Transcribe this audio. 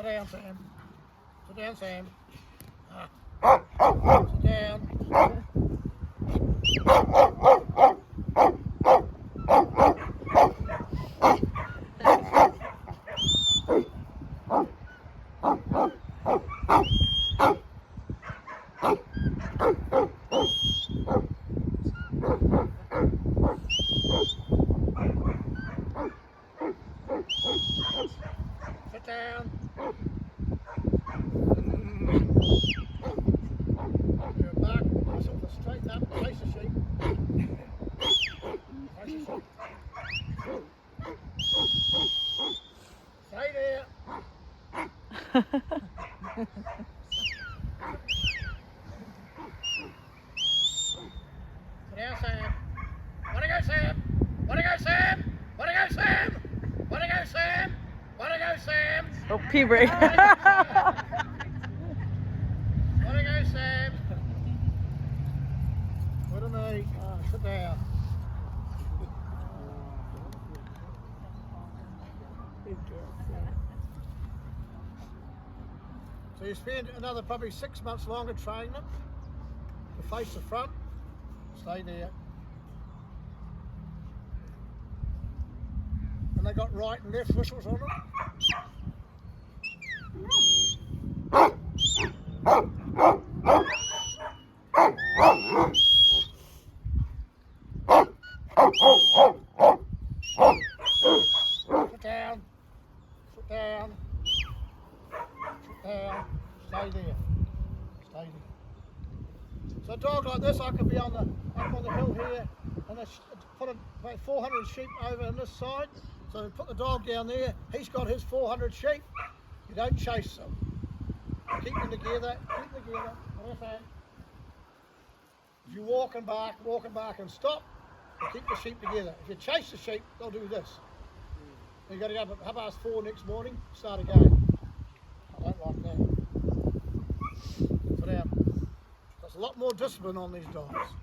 Sit down, Sam. Sit down, Sam. Sit down. Sit down. You're back. Muscle to straighten up. Face the sheep. Face the sheep. Stay there. Sit down, Sam. Wanna go, Sam? Wanna go, Sam? Wanna go, Sam? Wanna go, Sam? Wanna go, Sam? Oh, puberty. Wanna go, Sam? What am I? Sit down. So you spend another probably 6 months longer training them to face the front. Stay there. And they got right and left whistles on them. Sit down. Sit down. Sit down. Stay there. Stay there. So a dog like this, I could be up on the hill here, and put about 400 sheep over on this side. So put the dog down there. He's got his 400 sheep. You don't chase them. Keep them together. Keep them together. If you're walking back and stop, keep the sheep together. If you chase the sheep, they'll do this. You got to go up at 4:30 next morning. Start again. I don't like that. Sit down. There's a lot more discipline on these dogs.